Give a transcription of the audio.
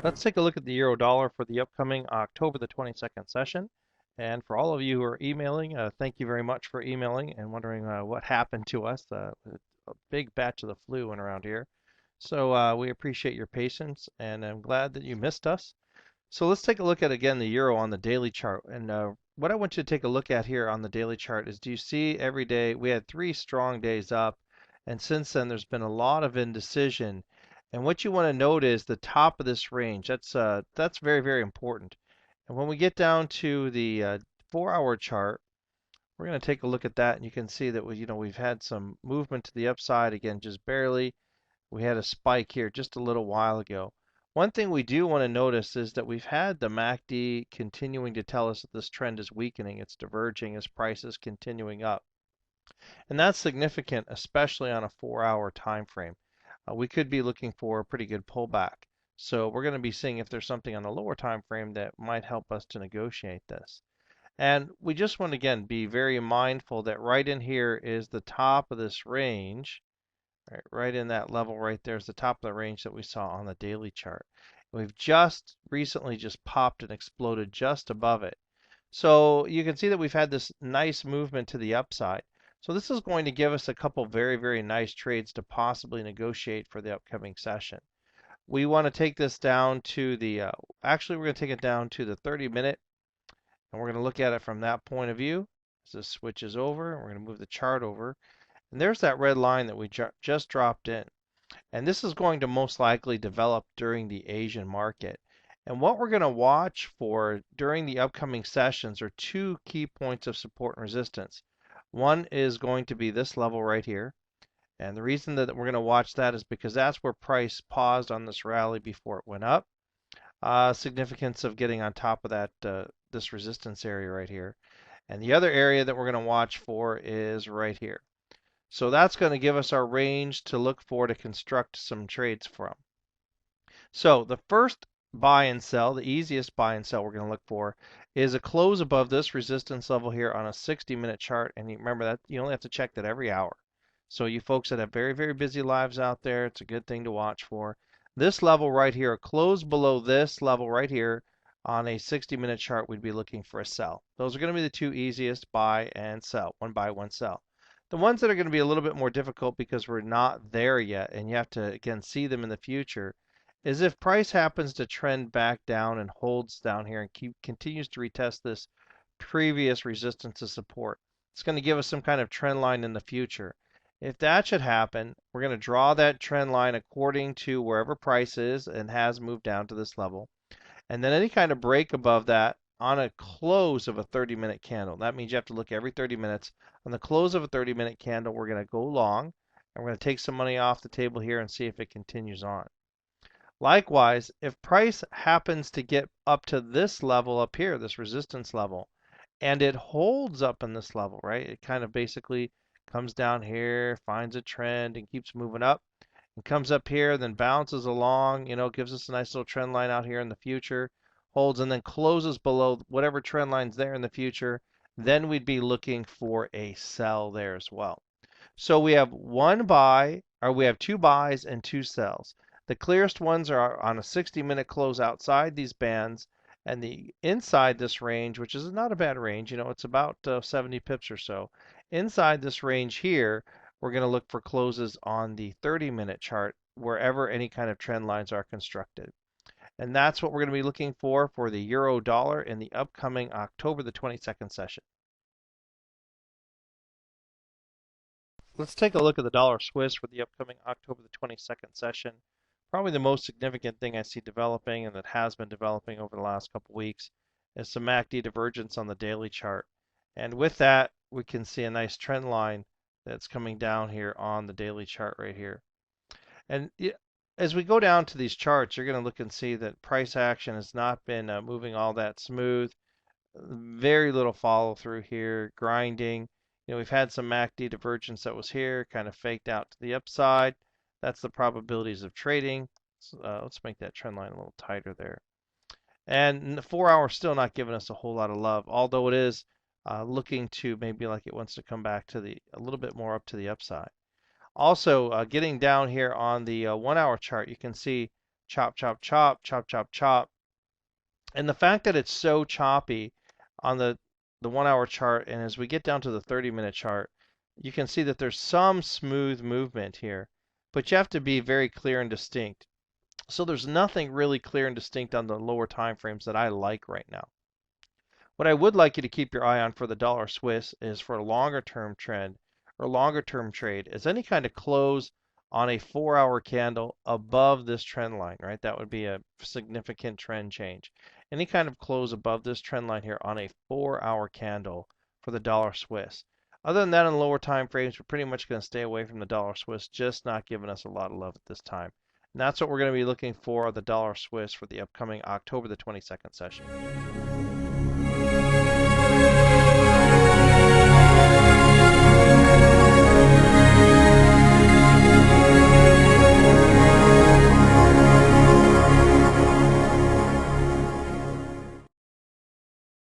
Let's take a look at the euro dollar for the upcoming October the 22nd session. And for all of you who are emailing, thank you very much for emailing and wondering what happened to us. A big batch of the flu went around here. So we appreciate your patience and I'm glad that you missed us. So let's take a look at again the euro on the daily chart. And what I want you to take a look at here on the daily chart is, do you see every day we had 3 strong days up, and since then there's been a lot of indecision. And what you want to note is the top of this range. That's very, very important. And when we get down to the 4-hour chart, we're going to take a look at that, and you can see that we've had some movement to the upside again, just barely. We had a spike here just a little while ago. One thing we do want to notice is that we've had the MACD continuing to tell us that this trend is weakening. It's diverging as prices continuing up. And that's significant, especially on a 4-hour time frame. We could be looking for a pretty good pullback. So we're going to be seeing if there's something on the lower time frame that might help us to negotiate this. And we just want to, again, be very mindful that right in here is the top of this range. Right in that level right there is the top of the range that we saw on the daily chart. We've just recently just popped and exploded just above it. So you can see that we've had this nice movement to the upside. So this is going to give us a couple very, very nice trades to possibly negotiate for the upcoming session. We want to take this down to the, actually we're going to take it down to the 30-minute, and we're going to look at it from that point of view. As this switches over, we're going to move the chart over. And there's that red line that we just dropped in. And this is going to most likely develop during the Asian market. And what we're going to watch for during the upcoming sessions are 2 key points of support and resistance. One is going to be this level right here. And the reason that we're going to watch that is because that's where price paused on this rally before it went up. Significance of getting on top of that, this resistance area right here. And the other area that we're going to watch for is right here. So that's going to give us our range to look for to construct some trades from. So the first buy and sell, the easiest buy and sell we're going to look for is a close above this resistance level here on a 60-minute chart. And you remember that you only have to check that every hour. So you folks that have very, very busy lives out there, it's a good thing to watch for. This level right here, a close below this level right here on a 60-minute chart, we'd be looking for a sell. Those are going to be the 2 easiest buy and sell, one buy, one sell. The ones that are going to be a little bit more difficult because we're not there yet, and you have to, again, see them in the future, is if price happens to trend back down and holds down here and continues to retest this previous resistance to support. It's going to give us some kind of trend line in the future. If that should happen, we're going to draw that trend line according to wherever price is and has moved down to this level. And then any kind of break above that on a close of a 30-minute candle. That means you have to look every 30 minutes. On the close of a 30-minute candle, we're going to go long, and we're going to take some money off the table here and see if it continues on. Likewise, if price happens to get up to this level up here, this resistance level, and it holds up in this level, right? It kind of basically comes down here, finds a trend, and keeps moving up, and comes up here, then bounces along, gives us a nice little trend line out here in the future, holds, and then closes below whatever trend line's there in the future, then we'd be looking for a sell there as well. So we have we have 2 buys and 2 sells. The clearest ones are on a 60-minute close outside these bands, and the inside this range, which is not a bad range, it's about 70 pips or so. Inside this range here, we're going to look for closes on the 30-minute chart wherever any kind of trend lines are constructed. And that's what we're going to be looking for the euro dollar in the upcoming October the 22nd session. Let's take a look at the dollar Swiss for the upcoming October the 22nd session. Probably the most significant thing I see developing and that has been developing over the last couple weeks is some MACD divergence on the daily chart. And with that, we can see a nice trend line that's coming down here on the daily chart right here. And as we go down to these charts, you're going to look and see that price action has not been moving all that smooth. Very little follow through here, grinding. We've had some MACD divergence that was here, kind of faked out to the upside. That's the probabilities of trading. Let's make that trend line a little tighter there. And the 4-hour still not giving us a whole lot of love, although it is looking to maybe like it wants to come back to a little bit more up to the upside. Also, getting down here on the 1-hour chart, you can see chop, chop, chop, chop, chop, chop. And the fact that it's so choppy on the 1 hour chart, and as we get down to the 30-minute chart, you can see that there's some smooth movement here, but you have to be very clear and distinct. So there's nothing really clear and distinct on the lower time frames that I like right now. What I would like you to keep your eye on for the dollar Swiss is for a longer term trend or longer term trade is any kind of close on a 4 hour candle above this trend line, right? That would be a significant trend change. Any kind of close above this trend line here on a 4 hour candle for the dollar Swiss. Other than that, in lower time frames, we're pretty much going to stay away from the dollar Swiss, just not giving us a lot of love at this time. And that's what we're going to be looking for the dollar Swiss for the upcoming October the 22nd session.